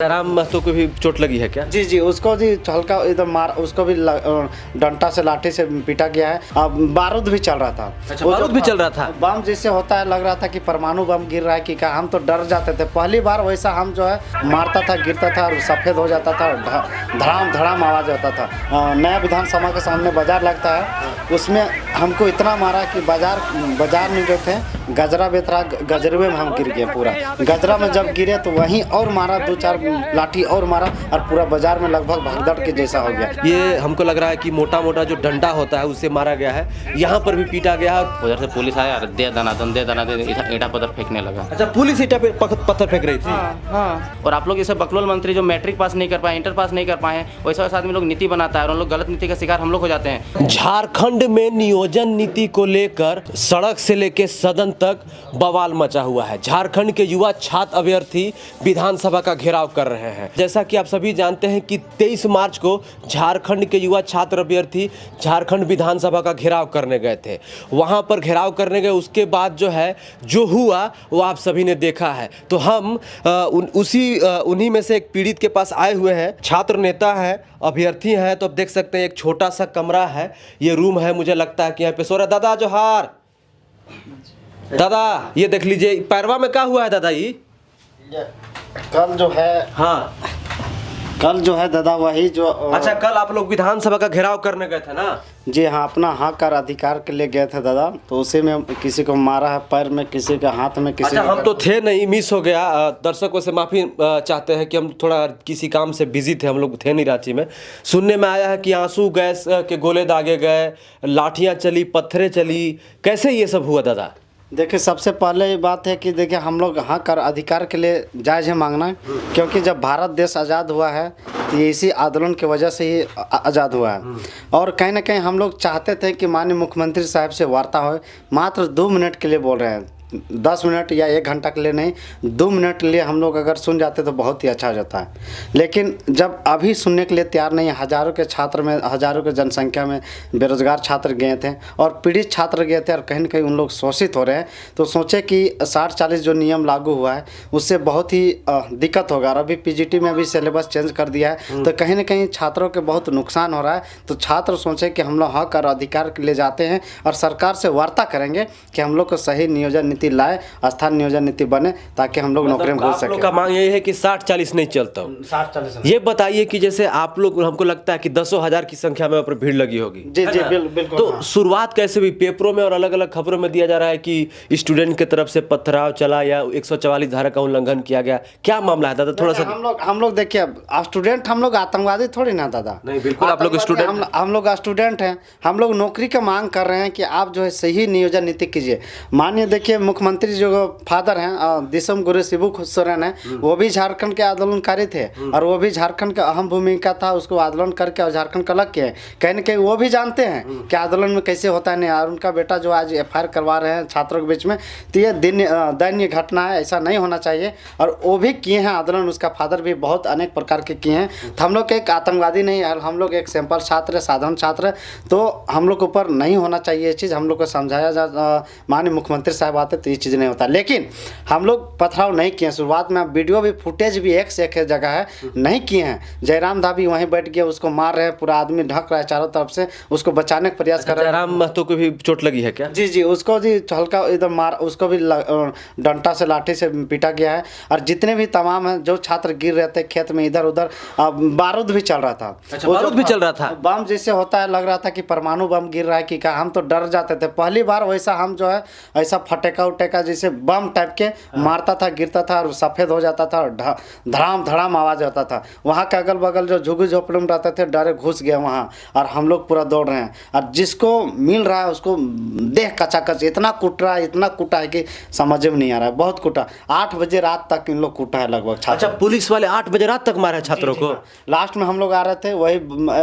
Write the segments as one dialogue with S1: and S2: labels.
S1: राम महतो को भी चोट लगी है क्या?
S2: जी जी, उसको भी हल्का इधर मार, उसको भी डंडा से लाठी से पीटा गया है। अब बारूद भी चल रहा था।
S1: अच्छा, बारूद भी चल रहा था।
S2: बम जैसे होता है, लग रहा था कि परमाणु बम गिर रहा है कि क्या। हम तो डर जाते थे पहली बार वैसा। हम जो है मारता था, गिरता था और सफ़ेद हो जाता था, धड़ाम धड़ाम आवाज़ होता था। नया विधानसभा के सामने बाजार लगता है, उसमें हमको इतना मारा कि बाजार में जो थे गजरा बेतरा, गजरवे में हम गिर गए पूरा। गजरा में जब गिरे तो वहीं और मारा, 2-4 लाठी और मारा और पूरा बाजार में लगभग भगदड़ के जैसा हो गया।
S1: ये हमको लग रहा है कि मोटा मोटा जो डंडा होता है उससे मारा गया है। यहाँ पर भी पीटा गया है।
S3: उधर से पुलिस आया, दे दनादन ईटा पत्थर फेंकने लगा।
S1: अच्छा, पुलिस ईटा पे पत्थर फेंक रही थी।
S2: हाँ।
S3: और आप लोग जैसे बकलोल मंत्री जो मैट्रिक पास नहीं कर पाए, इंटर पास नहीं कर पाए हैं, वैसा आदमी लोग नीति बनाता है और उन लोग गलत नीति का शिकार हम लोग हो जाते हैं।
S1: झारखंड में नियोजन नीति को लेकर सड़क से लेकर सदन तक बवाल मचा हुआ है। झारखंड के युवा छात्र अभ्यर्थी विधानसभा का घेराव कर रहे हैं। जैसा कि आप सभी जानते हैं कि 23 मार्च को झारखंड के युवा छात्र अभ्यर्थी झारखंड विधानसभा का घेराव करने गए थे। वहां पर घेराव करने गए, उसके बाद जो है जो हुआ वो आप सभी ने देखा है। तो हम उन्हीं में से एक पीड़ित के पास आए हुए हैं। छात्र नेता है, अभ्यर्थी हैं। तो आप देख सकते हैं एक छोटा सा कमरा है, ये रूम है। मुझे लगता है कि यहाँ पे सो रहा। दादा जोहार। दादा ये देख लीजिए, पैरवा में क्या हुआ है दादा? ये
S2: कल जो है,
S1: हाँ
S2: कल जो है दादा वही जो
S1: अच्छा, कल आप लोग विधानसभा का घेराव करने गए थे ना?
S2: जी हाँ, अपना हक और अधिकार के लिए गए थे दादा। तो उसी में किसी को मारा है, पैर में, किसी के हाथ में, किसी
S1: अच्छा, हम तो थे नहीं, मिस हो गया। दर्शकों से माफ़ी चाहते हैं कि हम थोड़ा किसी काम से बिजी थे, हम लोग थे नहीं रांची में। सुनने में आया है कि आंसू गैस के गोले दागे गए, लाठियाँ चली, पत्थरें चली। कैसे ये सब हुआ दादा?
S2: देखिए, सबसे पहले ये बात है कि देखिए हम लोग हक और अधिकार के लिए जायज़ है मांगना, क्योंकि जब भारत देश आज़ाद हुआ है तो ये इसी आंदोलन की वजह से ही आज़ाद हुआ है। और कहीं ना कहीं हम लोग चाहते थे कि माननीय मुख्यमंत्री साहब से वार्ता हो। मात्र 2 मिनट के लिए बोल रहे हैं, 10 मिनट या 1 घंटा के लिए नहीं, 2 मिनट के लिए हम लोग अगर सुन जाते तो बहुत ही अच्छा हो जाता है। लेकिन जब अभी सुनने के लिए तैयार नहीं, हज़ारों के छात्र में, हज़ारों के जनसंख्या में बेरोजगार छात्र गए थे और पीड़ित छात्र गए थे और कहीं ना कहीं उन लोग शोषित हो रहे हैं। तो सोचे कि 60-40 जो नियम लागू हुआ है उससे बहुत ही दिक्कत होगा। और अभी पीजीटी में भी सिलेबस चेंज कर दिया है, तो कहीं ना कहीं छात्रों के बहुत नुकसान हो रहा है। तो छात्र सोचे कि हम लोग हक और अधिकार के लिए जाते हैं और सरकार से वार्ता करेंगे कि हम लोग को सही नियोजन लाए, स्थान नियोजन नीति बने, ताकि हम लोग नौकरी में घुस सके।
S1: आप लोग का मांग ये है कि 60-40 नहीं चलता।
S2: 60-40
S1: ये बताइए कि जैसे आप लोग, हमको लगता है कि 10,000 की संख्या में भीड़ लगी होगी।
S2: जी जी, बिल्कुल।
S1: तो शुरुआत कैसे हुई? पेपरों में और अलग अलग खबरों में दिया जा रहा है कि स्टूडेंट की तरफ से पथराव चला या 144 धारा का उल्लंघन किया गया। क्या मामला है दादा? थोड़ा सा
S2: हम लोग देखिए, स्टूडेंट हम लोग आतंकवादी थोड़ी ना दादा।
S1: नहीं, बिल्कुल आप लोग स्टूडेंट,
S2: हम लोग स्टूडेंट हैं। हम लोग नौकरी का मांग कर रहे हैं कि आप जो है सही नियोजन नीति कीजिए। मानिए देखिए, मुख्यमंत्री जो फादर हैं दिसम गुरु शिबू सोरेन है, वो भी झारखंड के आंदोलनकारी थे और वो भी झारखंड का अहम भूमिका था, उसको आंदोलन करके और झारखंड का अलग किए। कहीं ना कहीं वो भी जानते हैं कि आंदोलन में कैसे होता है नहीं। और उनका बेटा जो आज FIR करवा रहे हैं छात्रों के बीच में, तो ये दयनीय घटना है, ऐसा नहीं होना चाहिए। और वो भी किए हैं आंदोलन, उसका फादर भी बहुत अनेक प्रकार के किए हैं। तो हम लोग एक आतंकवादी नहीं है, हम लोग एक सिंपल छात्र है, साधारण छात्र है। तो हम लोग के ऊपर नहीं होना चाहिए ये चीज़। हम लोग को समझाया जा, माननीय मुख्यमंत्री साहब आते तो ये चीज़ नहीं होता। लेकिन हम लोग पथराव नहीं किए। शुरुआत में वीडियो भी, फुटेज भी एक से एक जगह है, नहीं किए हैं। जयराम दा भी वहीं बैठ गए, उसको मार रहे हैं, पूरा आदमी ढक रहा है चारों तरफ से, उसको बचाने का प्रयास कर रहे हैं।
S1: जयराम महतो को भी चोट लगी है क्या?
S2: जी जी, उसको भी हल्का इधर मार, उसको भी डंडा से लाठी से पीटा गया है। और जितने भी तमाम हैं जो छात्र गिर रहे थे खेत में इधर उधर, बारूद भी चल रहा था।
S1: अच्छा, बारूद भी चल रहा था।
S2: बम जैसे होता है, लग रहा था कि परमाणु बम गिर रहा है कि क्या। हम तो डर जाते थे पहली बार वैसा। हम जो है ऐसा फटेका उटेका जैसे बम टाइप के मारता था, गिरता था और सफ़ेद हो जाता था और धड़ाम धड़ाम आवाज़ होता था। वहाँ के अगल बगल जो झुग्गी झोपड़ी में रहते थे डरे घुस गए वहाँ, और हम लोग पूरा दौड़ रहे हैं। और जिसको मिल रहा है उसको देह कचाकच इतना कुट रहा है, इतना कुटा है कि समझ में नहीं आ रहा है। बहुत कुटा, 8 बजे रात तक इन लोग कुटा है लगभग छात्र।
S1: अच्छा, पुलिस वाले 8 बजे रात तक मारे छात्रों को?
S2: लास्ट में हम लोग आ रहे थे, वही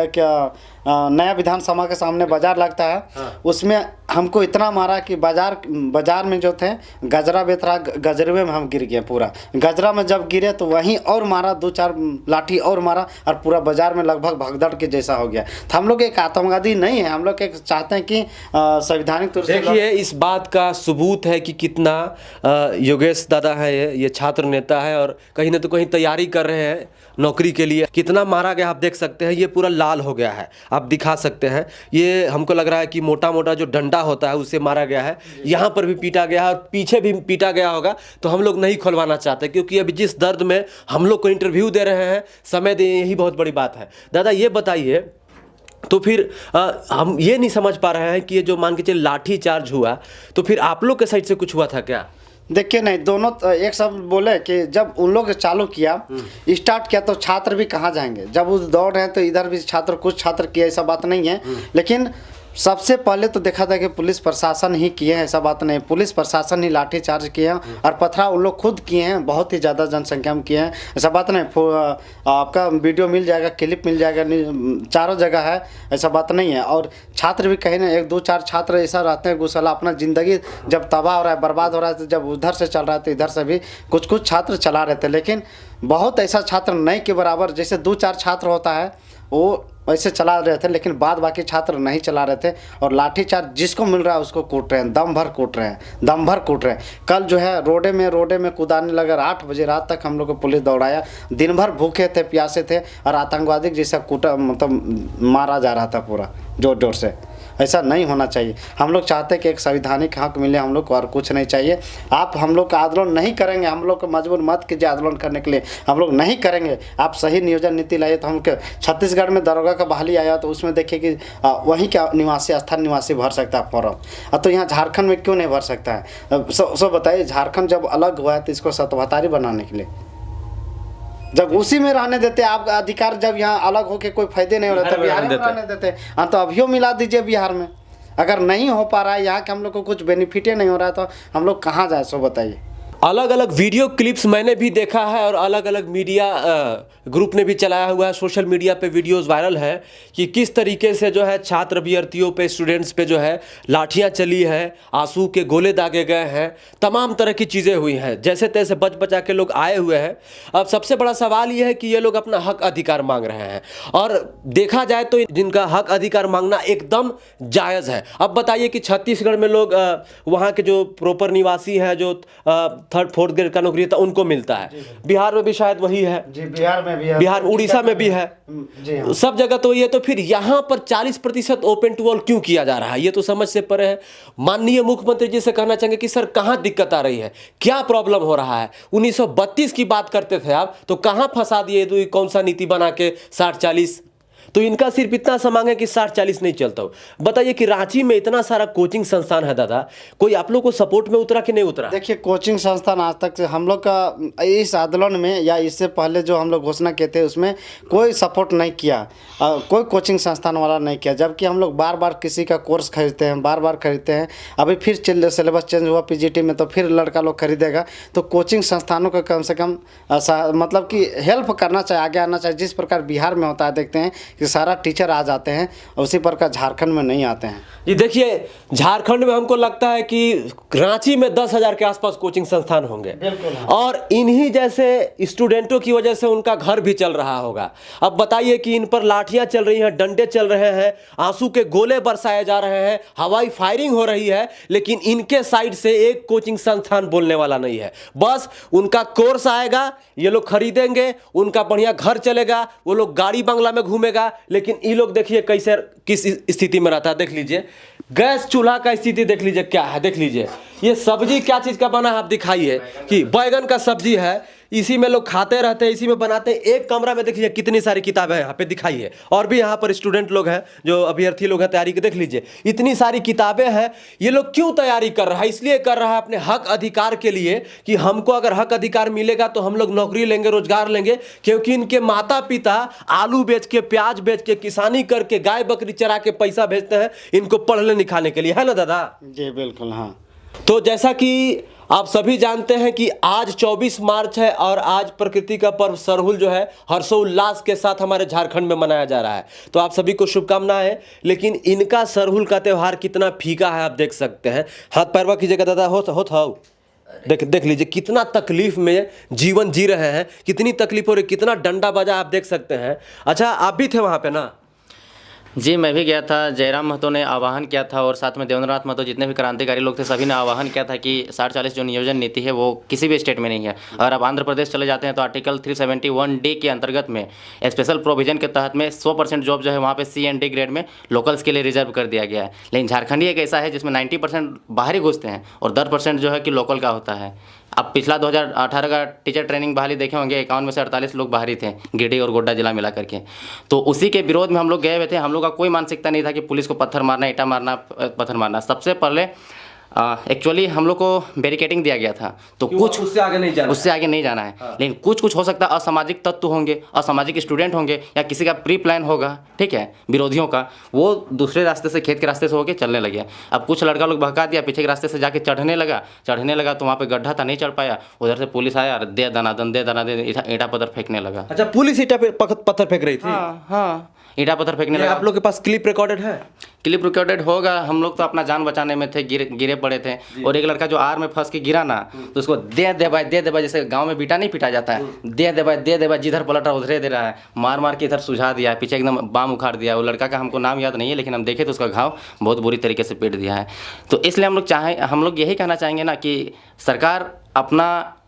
S2: क्या नया विधानसभा के सामने बाजार लगता है, उसमें हमको इतना मारा कि बाजार में जो थे गजरा बेच रहा, गजरवे में हम गिर गए पूरा। गजरा में जब गिरे तो वहीं और मारा, 2-4 लाठी और मारा और पूरा बाजार में लगभग भगदड़ के जैसा हो गया। तो हम लोग एक आतंकवादी नहीं है, हम लोग एक चाहते हैं कि संवैधानिक तौर से।
S1: देखिए इस बात का सबूत है कि कितना योगेश दादा है, ये छात्र नेता है और कहीं ना तो कहीं तैयारी कर रहे हैं नौकरी के लिए। कितना मारा गया आप देख सकते हैं, ये पूरा लाल हो गया है, आप दिखा सकते हैं। ये हमको लग रहा है कि मोटा मोटा जो डंडा होता है उससे मारा गया है, यहाँ पर भी पीटा गया है और पीछे भी पीटा गया होगा। तो हम लोग नहीं खुलवाना चाहते क्योंकि अभी जिस दर्द में हम लोग को इंटरव्यू दे रहे हैं, समय दें, यही बहुत बड़ी बात है। दादा ये बताइए, तो फिर हम ये नहीं समझ पा रहे हैं कि ये जो मान के चलिए लाठी चार्ज हुआ, तो फिर आप लोग के साइड से कुछ हुआ था क्या?
S2: देखिए नहीं, दोनों एक शब्द बोले कि जब उन लोग चालू किया, स्टार्ट किया, तो छात्र भी कहाँ जाएंगे? जब वो दौड़ रहे हैं तो इधर भी छात्र, कुछ छात्र किए, ऐसा बात नहीं है। लेकिन सबसे पहले तो देखा था कि पुलिस प्रशासन ही किए हैं, ऐसा बात नहीं। पुलिस प्रशासन ही लाठी चार्ज किए हैं और पथराव उन लोग खुद किए हैं, बहुत ही ज़्यादा जनसंख्या में किए हैं, ऐसा बात नहीं। आपका वीडियो मिल जाएगा, क्लिप मिल जाएगा, चारों जगह है, ऐसा बात नहीं है। और छात्र भी कहीं ना 1-2-4 छात्र ऐसा रहते हैं गुस्सा, अपना ज़िंदगी जब तबाह हो रहा है, बर्बाद हो रहा है, तो जब उधर से चल रहा है तो इधर से भी कुछ छात्र चला रहे थे। लेकिन बहुत ऐसा छात्र नहीं के बराबर, जैसे 2-4 छात्र होता है वो ऐसे चला रहे थे, लेकिन बाद बाकी छात्र नहीं चला रहे थे। और लाठीचार्ज जिसको मिल रहा है उसको कूट रहे हैं, दम भर कूट रहे हैं, दम भर कूट रहे हैं। कल जो है रोडे में कूदाने लगा, 8 बजे रात तक हम लोग को पुलिस दौड़ाया। दिन भर भूखे थे, प्यासे थे और आतंकवादी जैसा कूटा, मतलब मारा जा रहा था पूरा जोर जोर से। ऐसा नहीं होना चाहिए। हम लोग चाहते हैं कि एक संवैधानिक हक मिले हम लोग को, और कुछ नहीं चाहिए। आप हम लोग का आंदोलन नहीं करेंगे, हम लोग को मजबूर मत कीजिए आंदोलन करने के लिए, हम लोग नहीं करेंगे। आप सही नियोजन नीति लाइए। तो हम छत्तीसगढ़ में दरोगा का बहाली आया तो उसमें देखिए कि वहीं का निवासी, स्थानीय निवासी भर सकता है फॉर्म। तो यहाँ झारखंड में क्यों नहीं भर सकता है? सो बताइए, झारखंड जब अलग हुआ है तो इसको सत्ताधारी बनाने के लिए, जब उसी में रहने देते आप अधिकार, जब यहाँ अलग होके कोई फायदे नहीं हो रहा, तो बिहार में रहने देते। हाँ, तो अभियो मिला दीजिए बिहार में। अगर नहीं हो पा रहा है, यहाँ के हम लोग को कुछ बेनिफिट नहीं हो रहा है, तो हम लोग कहाँ जाए? सो बताइए।
S1: अलग अलग वीडियो क्लिप्स मैंने भी देखा है और अलग अलग मीडिया ग्रुप ने भी चलाया हुआ है, सोशल मीडिया पे वीडियोस वायरल है कि किस तरीके से जो है छात्र अभ्यर्थियों पे, स्टूडेंट्स पे जो है लाठियां चली है, आंसू के गोले दागे गए हैं, तमाम तरह की चीज़ें हुई हैं। जैसे तैसे बच बचा के लोग आए हुए हैं। अब सबसे बड़ा सवाल ये है कि ये लोग अपना हक अधिकार मांग रहे हैं और देखा जाए तो जिनका हक अधिकार मांगना एकदम जायज़ है। अब बताइए कि छत्तीसगढ़ में लोग वहाँ के जो प्रॉपर निवासी हैं, जो 3rd-4th ग्रेड का नौकरी था, उनको मिलता है। बिहार में भी शायद वही है
S2: जी, बिहार में भी है,
S1: बिहार उड़ीसा में भी है
S2: जी,
S1: सब जगह तो ये। तो फिर यहाँ पर 40% ओपन टू ऑल क्यों किया जा रहा है? ये तो समझ से परे है। माननीय मुख्यमंत्री जी से कहना चाहेंगे कि सर कहाँ दिक्कत आ रही है, क्या प्रॉब्लम हो रहा है? 1932 की बात करते थे आप, तो कहाँ फंसा दिए? तो कौन सा नीति बना के 60-40? तो इनका सिर्फ इतना सा मांगे कि 60-40 नहीं चलता हो। बताइए कि रांची में इतना सारा कोचिंग संस्थान है दादा, कोई आप लोग को सपोर्ट में उतरा कि नहीं उतरा?
S2: देखिए, कोचिंग संस्थान आज तक से हम लोग का इस आंदोलन में या इससे पहले जो हम लोग घोषणा किए थे उसमें कोई सपोर्ट नहीं किया, कोई कोचिंग संस्थान वाला नहीं किया। जबकि हम लोग बार बार किसी का कोर्स खरीदते हैं, बार बार खरीदते हैं। अभी फिर सिलेबस चेंज हुआ पीजीटी में, तो फिर लड़का लोग खरीदेगा। तो कोचिंग संस्थानों को कम से कम मतलब कि हेल्प करना चाहिए, आगे आना चाहिए। जिस प्रकार बिहार में होता है, देखते हैं कि सारा टीचर आ जाते हैं, उसी प्रकार झारखंड में नहीं आते हैं।
S1: ये देखिए, झारखंड में हमको लगता है कि रांची में 10,000 के आसपास कोचिंग संस्थान होंगे और इन्हीं जैसे स्टूडेंटों की वजह से उनका घर भी चल रहा होगा। अब बताइए कि इन पर लाठियां चल रही हैं, डंडे चल रहे हैं, आंसू के गोले बरसाए जा रहे हैं, हवाई फायरिंग हो रही है, लेकिन इनके साइड से एक कोचिंग संस्थान बोलने वाला नहीं है। बस उनका कोर्स आएगा, ये लोग खरीदेंगे, उनका बढ़िया घर चलेगा, वो लोग गाड़ी बंगला में घूमेगा। लेकिन ये लोग देखिए कैसे, किस स्थिति में रहता है। देख लीजिए, गैस चूल्हा का स्थिति देख लीजिए क्या है। देख लीजिए ये सब्जी क्या चीज़ का बना है, आप दिखाइए कि बैगन का सब्जी है, इसी में लोग खाते रहते हैं, इसी में बनाते हैं। एक कमरा में देखिए कितनी सारी किताबें हैं, यहाँ पे दिखाइए। और भी यहाँ पर स्टूडेंट लोग हैं, जो अभ्यर्थी लोग हैं तैयारी के, देख लीजिए इतनी सारी किताबें हैं। ये लोग क्यों तैयारी कर रहा है? इसलिए कर रहा है अपने हक अधिकार के लिए कि हमको अगर हक अधिकार मिलेगा तो हम लोग नौकरी लेंगे, रोजगार लेंगे। क्योंकि इनके माता पिता आलू बेच के, प्याज बेच के, किसानी करके, गाय बकरी चरा के पैसा भेजते हैं इनको पढ़ने लिखाने के लिए, है ना दादा?
S2: जी बिल्कुल। हाँ,
S1: तो जैसा कि आप सभी जानते हैं कि आज 24 मार्च है और आज प्रकृति का पर्व सरहुल जो है हर्षोल्लास के साथ हमारे झारखंड में मनाया जा रहा है। तो आप सभी को शुभकामनाएं। लेकिन इनका सरहुल का त्यौहार कितना फीका है आप देख सकते हैं। हाथ पैरवा कीजिएगा दादा, हो देख लीजिए कितना तकलीफ में जीवन जी रहे हैं, कितनी तकलीफ हो रही, कितना डंडा बजा आप देख सकते हैं। अच्छा, आप भी थे वहाँ पे ना?
S3: जी, मैं भी गया था। जयराम महतो ने आह्वान किया था और साथ में देवेंद्रनाथ महतो, जितने भी क्रांतिकारी लोग थे सभी ने आह्वान किया था कि 60-40 जो नियोजन नीति है वो किसी भी स्टेट में नहीं है। अगर आप आंध्र प्रदेश चले जाते हैं तो आर्टिकल 371D के अंतर्गत में स्पेशल प्रोविजन के तहत में 100% जॉब जो है वहाँ पे C एंड D ग्रेड में लोकल्स के लिए रिजर्व कर दिया गया है। लेकिन झारखंड ही एक ऐसा है जिसमें 90% बाहरी घुसते हैं और 10% जो है कि लोकल का होता है। अब पिछला 2018 का टीचर ट्रेनिंग बहाली देखे होंगे, 51 में से 48 लोग बाहरी थे, गिरिडीह और गोड्डा जिला मिला करके। तो उसी के विरोध में हम लोग गए हुए थे। हम लोग का कोई मानसिकता नहीं था कि पुलिस को पत्थर मारना, ईंटा मारना, पत्थर मारना। सबसे पहले एक्चुअली हम लोग को बैरिकेडिंग दिया गया था, तो कुछ
S1: उससे आगे नहीं जाना,
S3: उससे आगे नहीं जाना है।
S1: हाँ।
S3: लेकिन कुछ हो सकता है, असामाजिक तत्व होंगे, असामाजिक स्टूडेंट होंगे, या किसी का प्री प्लान होगा, ठीक है, विरोधियों का, वो दूसरे रास्ते से, खेत के रास्ते से होकर चलने लगे। अब कुछ लड़का लोग भगा दिया, पीछे के रास्ते से जाके चढ़ने लगा तो वहाँ पे गड्ढा था, नहीं चढ़ पाया। उधर से पुलिस आया, दे दनादन ईंटा पत्थर फेंकने लगा।
S1: अच्छा, पुलिस ईंटा पत्थर फेंक रही थी?
S3: हाँ, ईंटा पत्थर फेंकने लगा।
S1: आप लोग के पास क्लिप रिकॉर्डेड है?
S3: क्लिप रिकॉर्डेड होगा। हम लोग तो अपना जान बचाने में थे, गिरे पड़े थे। और एक लड़का जो आर में फंस के गिरा ना, तो उसको दे दे भाई, जैसे गांव में बीटा नहीं पीटा जाता है, दे दे भाई, जिधर पलट रहा उधरे दे रहा है। मार के इधर सुझा दिया है, पीछे एकदम बाम उखाड़ दिया। वो लड़का का हमको नाम याद नहीं है, लेकिन हम देखे तो उसका घाव बहुत बुरी तरीके से पीट दिया है। तो इसलिए हम लोग यही कहना चाहेंगे ना कि सरकार अपना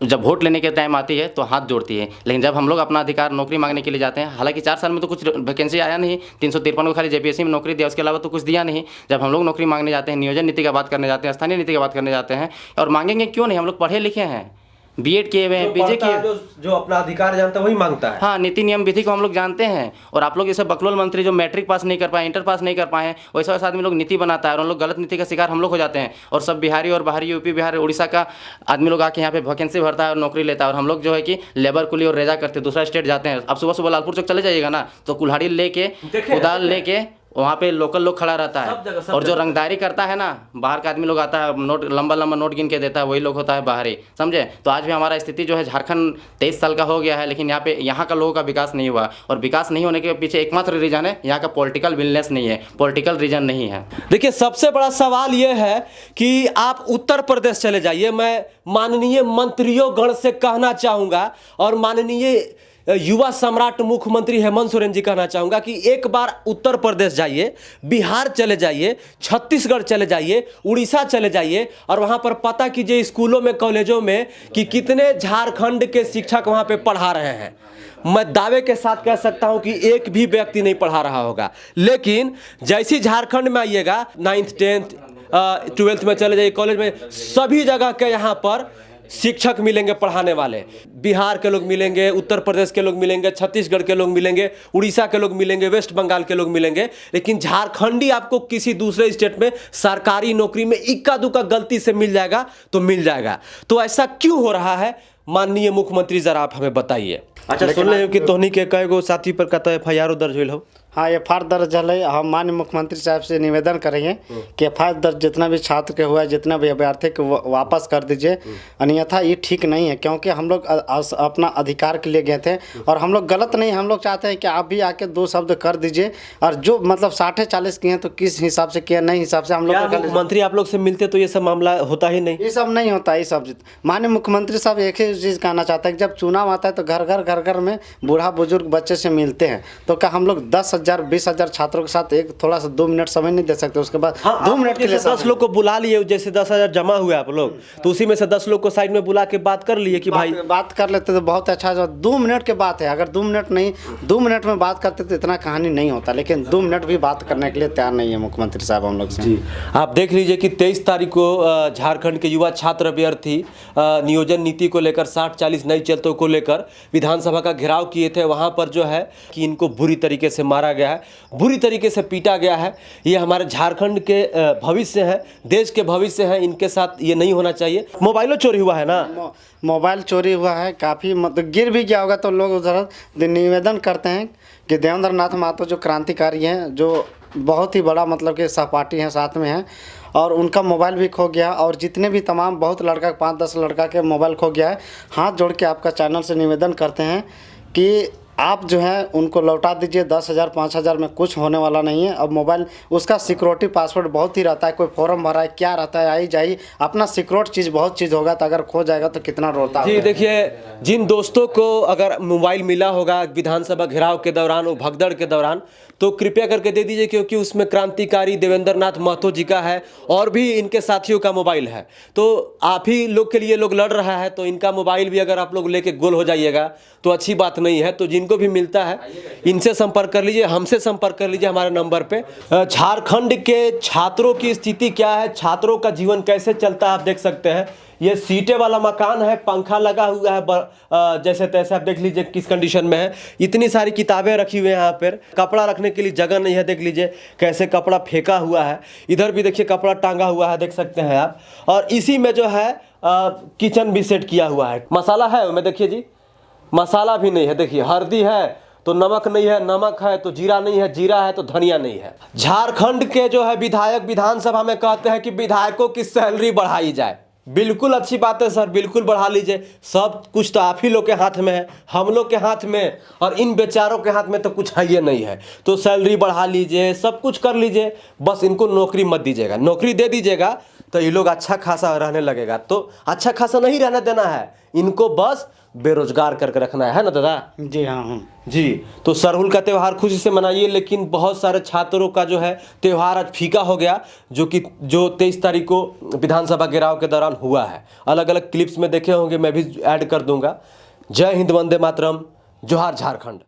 S3: जब वोट लेने के टाइम आती है तो हाथ जोड़ती है, लेकिन जब हम लोग अपना अधिकार नौकरी मांगने के लिए जाते हैं, हालांकि 4 साल में तो कुछ वैकेंसी आया नहीं, 353 को खाली जेपीएससी में नौकरी दिया, उसके अलावा तो कुछ दिया नहीं। जब हम लोग नौकरी मांगने जाते हैं, नियोजन नीति का बात करने जाते हैं, स्थानीय नीति की बात करने जाते हैं, और मांगेंगे क्यों नहीं? हम लोग पढ़े लिखे हैं, बीएड किए हुए हैं, पीजी किए,
S1: जो अपना अधिकार जानता है वही मांगता है।
S3: हाँ, नीति नियम विधि को हम लोग जानते हैं। और आप लोग जैसे बकलोल मंत्री जो मैट्रिक पास नहीं कर पाए, इंटर पास नहीं कर पाए हैं, वैसा आदमी लोग नीति बनाता है और हम लोग गलत नीति का शिकार हम लोग हो जाते हैं। और सब बिहारी और बाहरी यूपी बिहार उड़ीसा का आदमी लोग आके यहाँ पे वैकेंसी भरता है और नौकरी लेता है, और हम लोग जो है कि लेबर कुली और रेजा करते दूसरा स्टेट जाते हैं। अब सुबह लालपुर चौक चले जाइएगा ना, तो कुल्हाड़ी लेके, कुदाल लेके वहाँ पे लोकल लोग खड़ा रहता है। और जो रंगदारी करता है ना, बाहर का आदमी लोग आता है, नोट लंबा नोट गिन के देता है, वही लोग होता है बाहरी, समझे? तो आज भी हमारा स्थिति जो है, झारखंड 23 साल का हो गया है, लेकिन यहाँ का लोगों का विकास नहीं हुआ। और विकास नहीं होने के पीछे एकमात्र रीजन है, यहाँ का पॉलिटिकल विलनेस नहीं है, पॉलिटिकल रीजन नहीं है।
S1: देखिए, सबसे बड़ा सवाल यह है कि आप उत्तर प्रदेश चले जाइए। मैं माननीय मंत्रियों गण से कहना चाहूँगा और माननीय युवा सम्राट मुख्यमंत्री हेमंत सोरेन जी कहना चाहूँगा कि एक बार उत्तर प्रदेश जाइए, बिहार चले जाइए, छत्तीसगढ़ चले जाइए, उड़ीसा चले जाइए, और वहाँ पर पता कीजिए स्कूलों में, कॉलेजों में कि कितने झारखंड के शिक्षक वहाँ पे पढ़ा रहे हैं। मैं दावे के साथ कह सकता हूं कि एक भी व्यक्ति नहीं पढ़ा रहा होगा। लेकिन जैसी झारखंड में आइएगा, 9th 10th 12th में चले जाइए, कॉलेज में, सभी जगह के यहाँ पर शिक्षक मिलेंगे पढ़ाने वाले। बिहार के लोग मिलेंगे, उत्तर प्रदेश के लोग मिलेंगे, छत्तीसगढ़ के लोग मिलेंगे, उड़ीसा के लोग मिलेंगे, वेस्ट बंगाल के लोग मिलेंगे। लेकिन झारखंडी आपको किसी दूसरे स्टेट में सरकारी नौकरी में इक्का दुक्का गलती से मिल जाएगा तो मिल जाएगा। तो ऐसा क्यों हो रहा है, माननीय मुख्यमंत्री जरा आप हमें बताइए। अच्छा, सुन रहे हो कि तोहनी के कई गो साथी पर कहता है FIR दर्ज हुई हो?
S2: हाँ, FIR दर्ज है। हम माननीय मुख्यमंत्री साहब से निवेदन करेंगे कि FIR दर्ज जितना भी छात्र के हुआ है, जितना भी अभ्यर्थी को वापस कर दीजिए, अन्यथा ये ठीक नहीं है। क्योंकि हम लोग अपना अधिकार के लिए गए थे और हम लोग गलत नहीं, हम लोग चाहते हैं कि आप भी आके 2 शब्द कर दीजिए। और जो मतलब 60-40 किए हैं तो किस हिसाब से किए, नहीं हिसाब से हम लोग।
S1: मुख्यमंत्री आप लोग से मिलते तो ये सब मामला होता ही नहीं,
S2: ये सब नहीं होता। ये सब माननीय मुख्यमंत्री साहब एक ही चीज़ कहना चाहते हैं कि जब चुनाव आता है तो घर घर में बूढ़ा बुजुर्ग बच्चे से मिलते हैं। तो क्या हम लोग 10,000 20,000 छात्रों के साथ एक थोड़ा सा 2 मिनट समय नहीं दे सकते? उसके बाद 2 मिनट के लिए
S1: 10 लोग को बुला लिए, जैसे 10,000 जमा हुए आप लोग, तो उसी में से 10 लोग को साइड में बुला के बात कर लिए कि भाई
S2: बात कर लेते तो बहुत अच्छा। 2 मिनट की बात है, अगर 2 मिनट नहीं, 2 मिनट में बात करते तो इतना कहानी नहीं होता। लेकिन 2 मिनट भी बात करने के लिए तैयार नहीं है मुख्यमंत्री साहब हम लोग से।
S1: जी, आप देख लीजिए कि 23 तारीख को झारखंड के युवा छात्र अभ्यर्थी नियोजन नीति को लेकर 60-40 नई चलतों को लेकर विधानसभा का घेराव किए थे। वहां पर जो है कि इनको बुरी तरीके से मारा गया है, बुरी तरीके से पीटा गया है। ये हमारे झारखंड के भविष्य है, देश के भविष्य है, इनके साथ ये नहीं होना चाहिए। मोबाइलों चोरी हुआ है ना,
S2: मोबाइल चोरी हुआ है, काफ़ी मतलब गिर भी गया होगा। तो लोग उधर निवेदन करते हैं कि देवेंद्रनाथ महतो जो क्रांतिकारी हैं, जो बहुत ही बड़ा मतलब कि सहपाठी हैं, साथ में हैं, और उनका मोबाइल भी खो गया, और जितने भी तमाम बहुत लड़का 5-10 लड़का के मोबाइल खो गया है। हाथ जोड़ के आपका चैनल से निवेदन करते हैं कि आप जो है उनको लौटा दीजिए। 10,000 5,000 में कुछ होने वाला नहीं है। अब मोबाइल उसका सिक्योरिटी पासवर्ड बहुत ही रहता है, कोई फॉर्म भरा है क्या रहता है, आई जाई अपना सिक्योरिट चीज़ बहुत चीज़ होगा, तो अगर खो जाएगा तो कितना रोता
S1: जी
S2: होगा।
S1: देखिए, जिन दोस्तों को अगर मोबाइल मिला होगा विधानसभा घेराव के दौरान, वो भगदड़ के दौरान, तो कृपया करके दे दीजिए, क्योंकि उसमें क्रांतिकारी देवेंद्र नाथ महतो जी का है और भी इनके साथियों का मोबाइल है। तो आप ही लोग के लिए लोग लड़ रहा है, तो इनका मोबाइल भी अगर आप लोग लेके गोल हो जाइएगा तो अच्छी बात नहीं है। तो जिनको भी मिलता है इनसे संपर्क कर लीजिए, हमसे संपर्क कर लीजिए हमारे नंबर पे। झारखंड के छात्रों की स्थिति क्या है, छात्रों का जीवन कैसे चलता है, आप देख सकते हैं। ये सीटें वाला मकान है, पंखा लगा हुआ है, जैसे तैसे आप देख लीजिए किस कंडीशन में है। इतनी सारी किताबें रखी हुई हैं यहाँ पर, कपड़ा रखने के लिए जगह नहीं है, देख लीजिए कैसे कपड़ा फेंका हुआ है। इधर भी देखिए कपड़ा टांगा हुआ है, देख सकते हैं आप। और इसी में जो है किचन भी सेट किया हुआ है। मसाला है उसमें, देखिए जी मसाला भी नहीं है, देखिए हल्दी है तो नमक नहीं है, नमक है तो जीरा नहीं है, जीरा है तो धनिया नहीं है। झारखंड के जो है विधायक विधानसभा में कहते हैं कि विधायकों की सैलरी बढ़ाई जाए। बिल्कुल अच्छी बात है सर, बिल्कुल बढ़ा लीजिए। सब कुछ तो आप ही लोग के हाथ में है, हम लोग के हाथ में और इन बेचारों के हाथ में तो कुछ है ये नहीं है। तो सैलरी बढ़ा लीजिए, सब कुछ कर लीजिए, बस इनको नौकरी मत दीजिएगा। नौकरी दे दीजिएगा तो ये लोग अच्छा खासा रहने लगेगा। तो अच्छा खासा नहीं रहने देना है इनको, बस बेरोजगार करके रखना है ना दादा?
S2: जी हाँ
S1: जी। तो सरहुल का त्यौहार खुशी से मनाइए, लेकिन बहुत सारे छात्रों का जो है त्यौहार आज फीका हो गया, जो 23 तारीख को विधानसभा घेराव के दौरान हुआ है। अलग अलग क्लिप्स में देखे होंगे, मैं भी ऐड कर दूंगा। जय हिंद, वंदे मातरम, जोहार झारखंड।